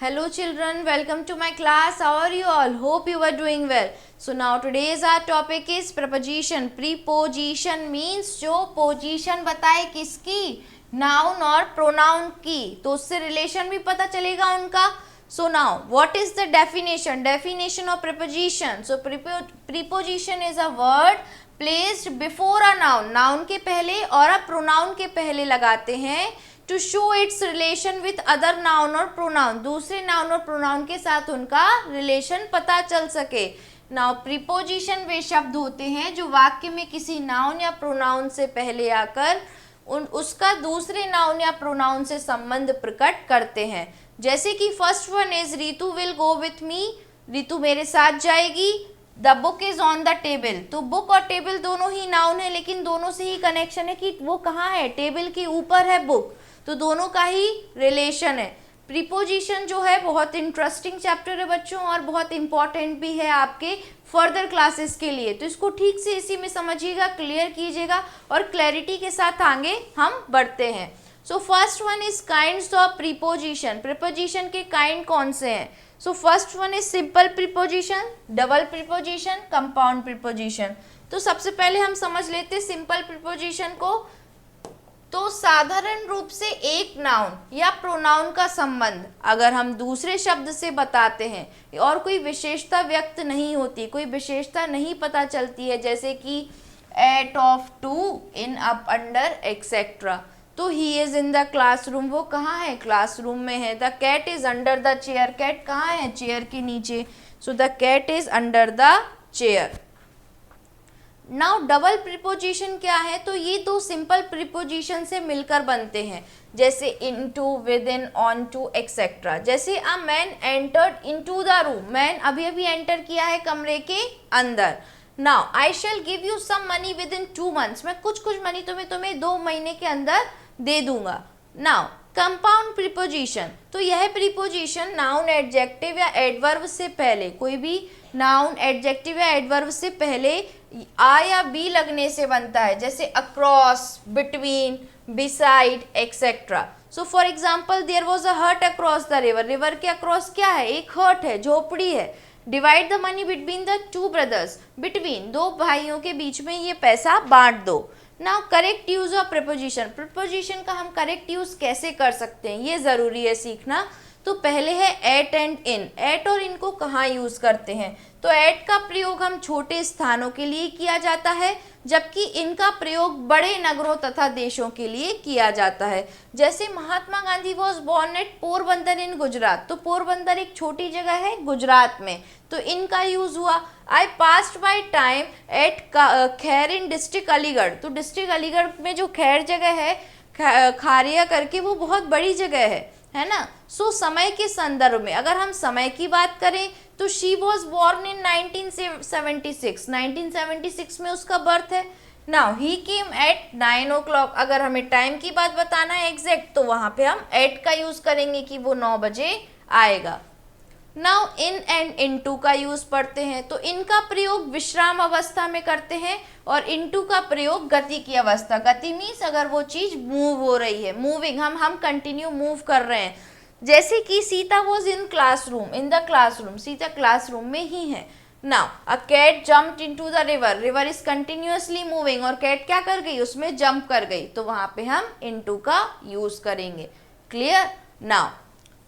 Hello children, welcome to my class. How are you all? Hope you are doing well. So now today's our topic is preposition. Preposition means जो position बताए किसकी, noun और pronoun की, तो उससे relation भी पता चलेगा उनका. So now what is the definition? Definition of preposition. So preposition is a word placed before a noun. Noun के पहले और a pronoun के पहले लगाते हैं to show its relation with other noun और pronoun. दूसरे noun और pronoun के साथ उनका relation पता चल सके. Now preposition वे शब्द होते हैं जो वाक्य में किसी noun या pronoun से पहले आकर उसका दूसरे noun या pronoun से संबंध प्रकट करते हैं. जैसे कि first one is Ritu will go with me, Ritu मेरे साथ जाएगी. The book is on the table, तो बुक और टेबल दोनों ही नाउन है, लेकिन दोनों से ही कनेक्शन है कि वो कहाँ है, टेबल के ऊपर है बुक, तो दोनों का ही रिलेशन है. प्रीपोजिशन जो है बहुत इंटरेस्टिंग चैप्टर है बच्चों, और बहुत इंपॉर्टेंट भी है आपके फर्दर क्लासेस के लिए, तो इसको ठीक से इसी में समझिएगा, क्लियर कीजिएगा और क्लैरिटी के साथ आगे हम बढ़ते हैं. So first one is kinds of preposition. Preposition के काइंड कौन से हैं? So first one is simple preposition, double preposition, compound preposition. तो सबसे पहले हम समझ लेते हैं सिंपल प्रीपोजिशन को. तो साधारण रूप से एक नाउन या प्रोनाउन का संबंध अगर हम दूसरे शब्द से बताते हैं और कोई विशेषता व्यक्त नहीं होती, कोई विशेषता नहीं पता चलती है, जैसे कि at, of, to, in, up, under, etcetera. तो he is in the classroom, वो कहाँ है, क्लासरूम में है. The cat is under the chair, cat कहाँ है, चेयर के नीचे. So the cat is under the chair. Now double preposition क्या है? तो ये दो सिंपल प्रीपोजिशन से मिलकर बनते हैं, जैसे into, within, onto, etcetera. जैसे a man entered into the room, man अभी अभी एंटर किया है कमरे के अंदर. Now I shall give you some money within 2 months, मैं कुछ मनी तुम्हें 2 महीने के अंदर दे दूंगा. नाउ कंपाउंड प्रीपोजिशन, तो यह प्रीपोजिशन नाउन, एडजेक्टिव या एडवर्ब से पहले, कोई भी नाउन, एडजेक्टिव या एडवर्ब से पहले आ या बी लगने से बनता है, जैसे across, between, beside, etcetera. So for example there was a hut across the river, river के अक्रॉस क्या है, एक हर्ट है, झोपड़ी है. Divide the money between the 2 brothers, between, 2 भाइयों के बीच में ये पैसा बांट दो. Now correct use of preposition, preposition का हम करेक्ट यूज कैसे कर सकते हैं ये जरूरी है सीखना. तो पहले है एट एंड इन. एट और इन को कहाँ यूज करते हैं? तो एट का प्रयोग हम छोटे स्थानों के लिए किया जाता है, जबकि इनका प्रयोग बड़े नगरों तथा देशों के लिए किया जाता है. जैसे Mahatma Gandhi was born at Porbandar in Gujarat, तो पोरबंदर एक छोटी जगह है गुजरात में, तो इनका यूज हुआ. I passed by time at Khair in district Aligarh, तो डिस्ट्रिक्ट अलीगढ़ में जो खैर जगह है, खारिया करके, वो बहुत बड़ी जगह है ना. सो समय के संदर्भ में अगर हम समय की बात करें तो शी वॉज बॉर्न इन 1976, 1976 में उसका बर्थ है. Now he came at 9 o'clock, अगर हमें टाइम की बात बताना है एग्जैक्ट, तो वहां पे हम एट का यूज करेंगे कि वो 9 बजे आएगा. नाउ इन एंड इनटू का यूज पढ़ते हैं, तो इनका प्रयोग विश्राम अवस्था में करते हैं और इनटू का प्रयोग गति की अवस्था. गति मीन्स अगर वो चीज मूव हो रही है, मूविंग, हम कंटिन्यू मूव कर रहे हैं. जैसे कि Sita was in classroom, in the classroom, Sita classroom में ही है. Now a cat jumped into the river, river is continuously moving और कैट क्या कर गई, उसमें जंप कर गई, तो वहां पे हम इनटू का यूज करेंगे. Clear? Now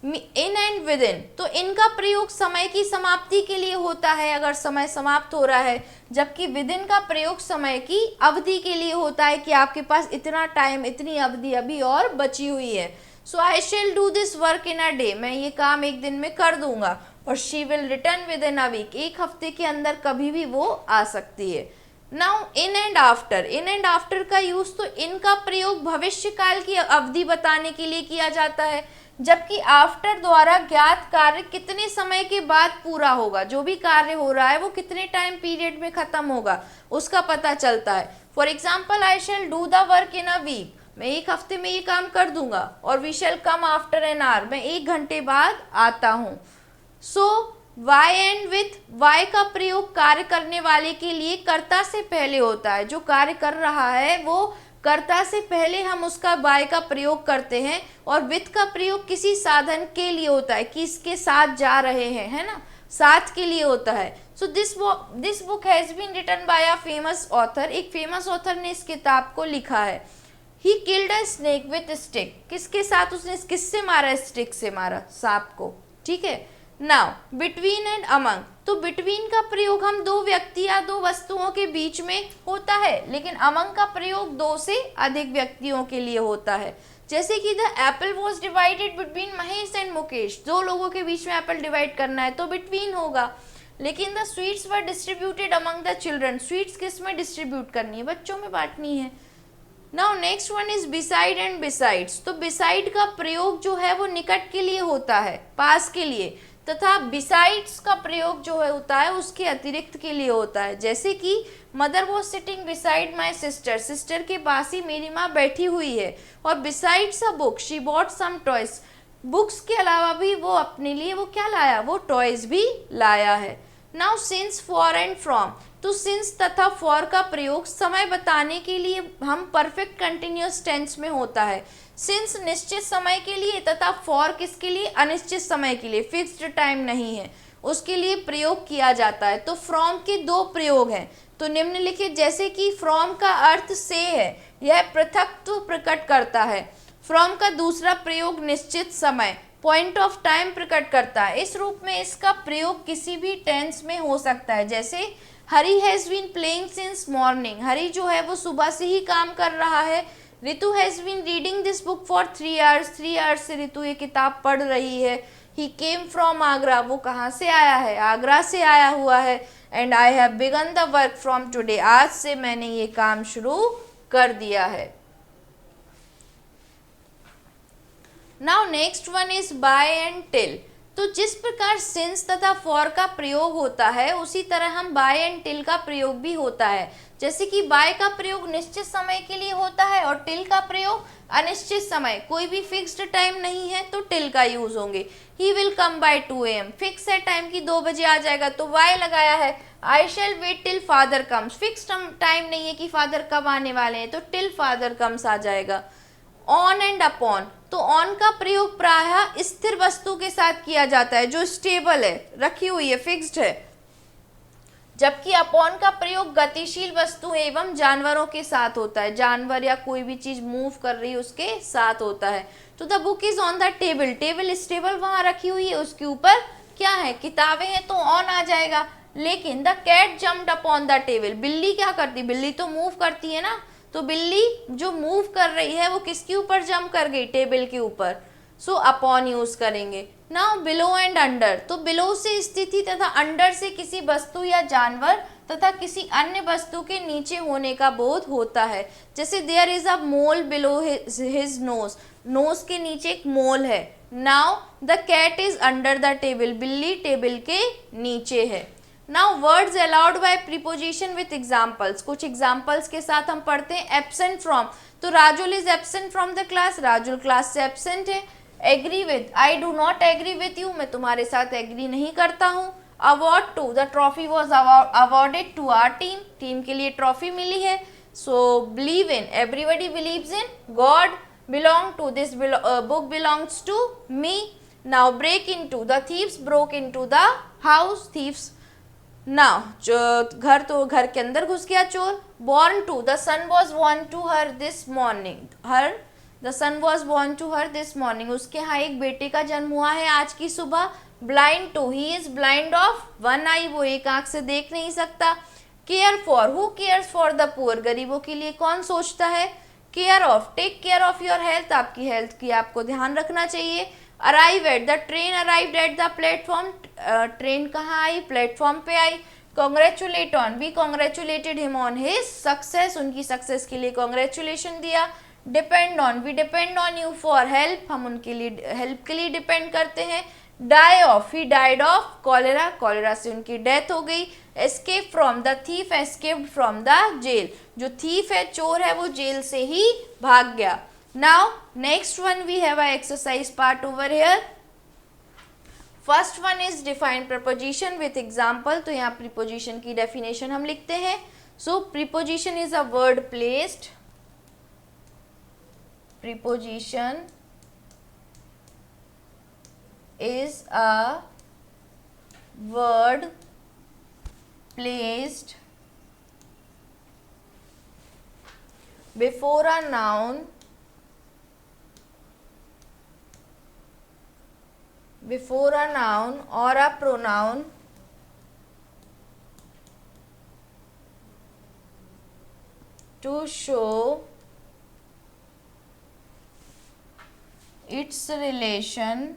in and with in, तो इनका प्रयोग समय की समाप्ति के लिए होता है, अगर समय समाप्त हो रहा है, जबकि विद इन का प्रयोग समय की अवधि के लिए होता है कि आपके पास इतना टाइम, इतनी अवधि अभी और बची हुई है. So I shall do this work in a day, मैं ये काम एक दिन में कर दूंगा. और she will return within a week, एक हफ्ते के अंदर कभी भी वो आ सकती है. Now in and after, in and after का यूज, तो इनका प्रयोग भविष्य काल की अवधि बताने के लिए किया जाता है, जबकि आफ्टर द्वारा ज्ञात कार्य कितने समय के बाद पूरा होगा, जो भी कार्य हो रहा है वो कितने टाइम पीरियड में खत्म होगा उसका पता चलता है. For example I shall do the work in a week, मैं एक हफ्ते में ये काम कर दूंगा. और we shall come after an hour, मैं 1 घंटे बाद आता हूँ. So why and with, why का प्रयोग कार्य करने वाले के लिए कर्ता से पहले होता है, जो कार्य कर रहा है वो कर्ता से पहले हम उसका बाय का प्रयोग करते हैं, और विथ का प्रयोग किसी साधन के लिए होता है, किसके साथ जा रहे हैं, है ना, साथ के लिए होता है। So this book has been written by a famous author, एक फेमस ऑथर ने इस किताब को लिखा है। He killed a snake with stick, किसके साथ उसने, किससे मारा, स्टिक से मारा, सांप को, ठीक है। नाउ बिटवीन एंड अमंग, तो बिटवीन का प्रयोग हम दो व्यक्ति या दो वस्तुओं के बीच में होता है, लेकिन अमंग का प्रयोग दो से अधिक व्यक्तियों के लिए होता है। जैसे कि the Apple was divided between Mahesh and Mukesh, दो लोगों के बीच में एप्पल डिवाइड करना है तो बिटवीन होगा। लेकिन the sweets were distributed among the children, sweets किस में डिस्ट्रीब्यूट करनी है, बच्चों में बांटनी है। Now next one is beside and besides, तो बिसाइड का प्रयोग जो है वो निकट के लिए होता है, पास के लिए, तथा बिसाइड्स का प्रयोग जो है होता है उसके अतिरिक्त के लिए होता है। जैसे कि mother was sitting beside my sister, sister के पास ही मेरी माँ बैठी हुई है। और besides a book she bought some toys, books के अलावा भी वो अपने लिए वो क्या लाया, वो टॉयज भी लाया है। Now since, for and from, तो सिंस तथा फॉर का प्रयोग समय बताने के लिए हम परफेक्ट कंटिन्यूअस टेंस में होता है। सिंस निश्चित समय के लिए तथा फॉर किसके लिए, अनिश्चित समय के लिए, फिक्स्ड टाइम नहीं है, उसके लिए प्रयोग किया जाता है। तो फ्रॉम के दो प्रयोग हैं, तो निम्नलिखित, जैसे कि फ्रॉम का अर्थ से है, यह पृथकत्व प्रकट करता है। फ्रॉम का दूसरा प्रयोग निश्चित समय, पॉइंट ऑफ टाइम प्रकट करता है। इस रूप में इसका प्रयोग किसी भी टेंस में हो सकता है। जैसे Hari has been playing since morning, Hari जो है वो सुबह से ही काम कर रहा है। Ritu has been reading this book for 3 hours, 3 hours से रितु ये किताब पढ़ रही है। ही केम फ्रॉम आगरा, वो कहाँ से आया है, आगरा से आया हुआ है। And I have begun the work from today, आज से मैंने ये काम शुरू कर दिया है। Now next one is by and till, तो जिस प्रकार सिंस तथा फॉर का प्रयोग होता है उसी तरह हम बाय एंड टिल का प्रयोग भी होता है। जैसे कि बाय का प्रयोग निश्चित समय के लिए होता है और टिल का प्रयोग अनिश्चित समय, कोई भी फिक्स्ड टाइम नहीं है तो टिल का यूज होंगे। He will come by 2 AM, fix है टाइम की 2 बजे आ जाएगा तो वाई लगाया है। I shall wait till father comes, fix time नहीं है कि फादर कब आने वाले हैं तो टिल फादर कम्स आ जाएगा। ऑन एंड अपॉन, तो ऑन का प्रयोग प्रायः स्थिर वस्तु के साथ किया जाता है जो स्टेबल है, रखी हुई है, फिक्स्ड है, जबकि अपॉन का प्रयोग गतिशील वस्तु एवं जानवरों के साथ होता है, जानवर या कोई भी चीज मूव कर रही है उसके साथ होता है। तो the book is on the table, table stable वहां रखी हुई है, उसके ऊपर क्या है, किताबें हैं तो ऑन आ जाएगा। लेकिन the cat jumped upon the table, बिल्ली क्या करती, बिल्ली तो मूव करती है ना, तो बिल्ली जो मूव कर रही है वो किसके ऊपर जंप कर गई, टेबल के ऊपर, सो अपॉन यूज करेंगे। नाउ बिलो एंड अंडर, तो बिलो से स्थिति तथा अंडर से किसी वस्तु या जानवर तथा किसी अन्य वस्तु के नीचे होने का बोध होता है। जैसे there is a mole below his nose, nose के नीचे एक मोल है। Now the cat is under the table, बिल्ली टेबल के नीचे है। Now words allowed by preposition with examples, कुछ एग्जाम्पल्स के साथ हम पढ़ते हैं। एब्सेंट फ्रॉम, तो Rajul is absent from the class, Rajul class से एब्सेंट है। Agree with, I do not agree with you, मैं तुम्हारे साथ एग्री नहीं करता हूँ। Award to, the trophy was awarded to our team, team के लिए ट्रॉफी मिली है। So believe in, everybody believes in God. Belong to, this book belongs to me. Now break in to, the thieves broke in to the house, thieves now, जो घर तो घर के अंदर घुस गया चोर। Born to, the son was born to her this morning, her the son was born to her this morning, उसके यहाँ एक बेटे का जन्म हुआ है आज की सुबह। Blind to, he is blind of one eye, वो एक आंख से देख नहीं सकता। Care for, who cares for the poor, गरीबों के लिए कौन सोचता है। Care of, take care of your health, आपकी हेल्थ की आपको ध्यान रखना चाहिए। Arrive at, the train arrived at the platform, train कहाँ आई, प्लेटफॉर्म पे आई। Congratulate on, we congratulated him on his success, उनकी सक्सेस के लिए कॉन्ग्रेचुलेशन दिया। Depend on, we depend on you for help, हम उनके लिए हेल्प के लिए डिपेंड करते हैं। Die of, he died of cholera, cholera से उनकी डेथ हो गई। Escape from, the thief escaped from the jail, जो थीफ है, चोर है, वो जेल से ही भाग गया। Now next one we have a exercise part over here. First one is define preposition with example, तो यहाँ preposition की definition हम लिखते हैं। So preposition is a word placed preposition is a word placed before a noun or a pronoun to show its relation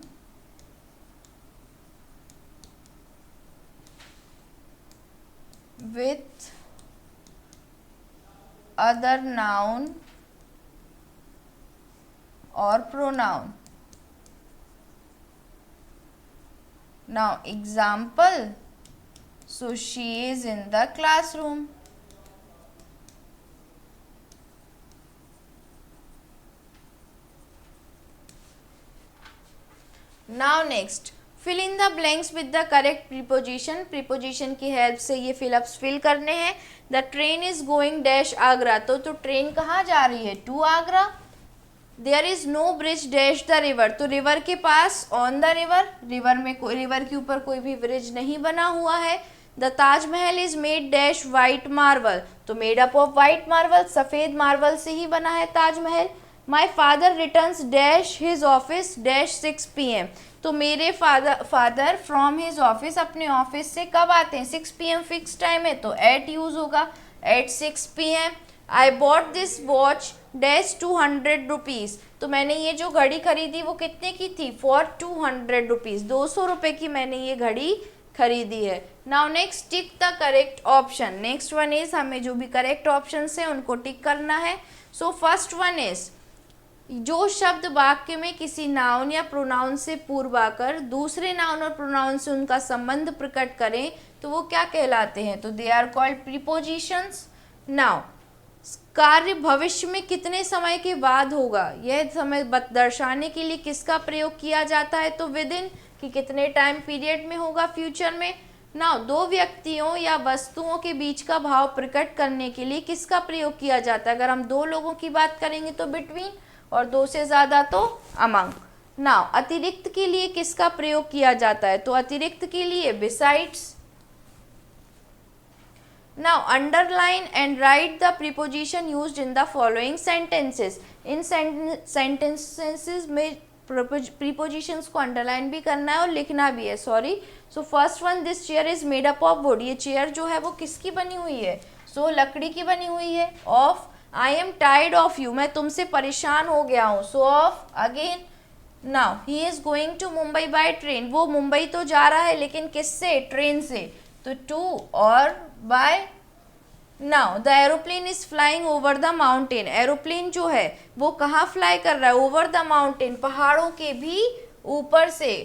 with other noun or pronoun. Now example, so she is in the classroom. Now next, fill in the blanks with the correct preposition. preposition की help से ये fill-ups fill करने हैं. The train is going dash Agra. तो train कहाँ जा रही है? To Agra. There is no bridge dash the river. तो रिवर के पास on the river. रिवर के ऊपर कोई भी ब्रिज नहीं बना हुआ है. The Taj Mahal is made dash white marble. तो made up of white marble, सफ़ेद मार्बल से ही बना है Taj Mahal. My father returns dash his office dash 6 PM. तो मेरे फादर फ्रॉम हिज ऑफिस, अपने ऑफिस से कब आते हैं? 6 PM फिक्स टाइम है तो एट यूज होगा, at 6 PM. I bought this watch dash 200 rupees. तो मैंने ये जो घड़ी खरीदी वो कितने की थी? For 200 rupees. 200 रुपये की मैंने ये घड़ी खरीदी है. Now next, tick the correct option. Next one is, हमें जो भी करेक्ट ऑप्शन है उनको टिक करना है. सो फर्स्ट वन इज, जो शब्द वाक्य में किसी नाउन या प्रोनाउन से पूर्व आकर दूसरे नाउन और प्रोनाउन से उनका संबंध प्रकट करें तो वो क्या कहलाते हैं? तो they are called prepositions. Now कार्य भविष्य में कितने समय के बाद होगा, यह समय दर्शाने के लिए किसका प्रयोग किया जाता है? तो विद इन, कि कितने टाइम पीरियड में होगा फ्यूचर में. नाउ दो व्यक्तियों या वस्तुओं के बीच का भाव प्रकट करने के लिए किसका प्रयोग किया जाता है? अगर हम दो लोगों की बात करेंगे तो बिटवीन, और दो से ज़्यादा तो अमंग. नाउ अतिरिक्त के लिए किसका प्रयोग किया जाता है? तो अतिरिक्त के लिए besides. Now underline and right the preposition used in the following sentences. In sentences में प्रीपोजिशंस को अंडरलाइन भी करना है और लिखना भी है. Sorry. So first one, this chair is made up of would. ये चेयर जो है वो किसकी बनी हुई है? सो लकड़ी की बनी हुई है. Of, I am tired of you, मैं तुमसे परेशान हो गया हूँ. So of again. Now he is going to Mumbai by train. वो मुंबई तो जा रहा है लेकिन किससे? ट्रेन से. तो टू और by. Now the aeroplane is flying over the mountain. Aeroplane जो है वो कहाँ फ्लाई कर रहा है? ओवर द माउंटेन, पहाड़ों के भी ऊपर से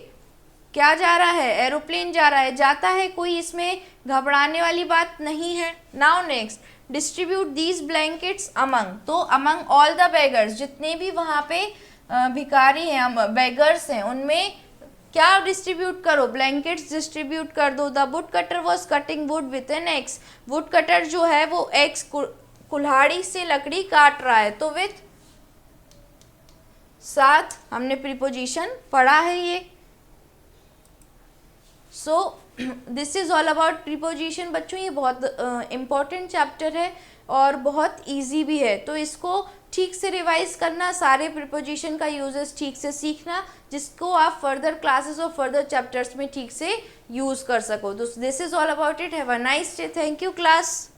क्या जा रहा है? एरोप्लेन जा रहा है. जाता है कोई, इसमें घबराने वाली बात नहीं है. Now next, distribute these blankets among. तो अमंग ऑल द बेगर्स, जितने भी वहाँ पे भिखारी हैं, बेगर्स हैं, उनमें क्या डिस्ट्रीब्यूट करो? ब्लैंकेट्स डिस्ट्रीब्यूट कर दो. The wood cutter was cutting would with an x. Would cutter जो है वो एक्स, कुल्हाड़ी से लकड़ी काट रहा है. तो विथ, साथ हमने प्रीपोजिशन पढ़ा है ये. So this is all about preposition. बच्चों ये बहुत इम्पॉर्टेंट चैप्टर है और बहुत इजी भी है. तो इसको ठीक से रिवाइज करना, सारे प्रीपोजिशन का यूजेस ठीक से सीखना, जिसको आप फर्दर क्लासेस और फर्दर चैप्टर्स में ठीक से यूज़ कर सको. This is all about it. Have a nice day. Thank you class.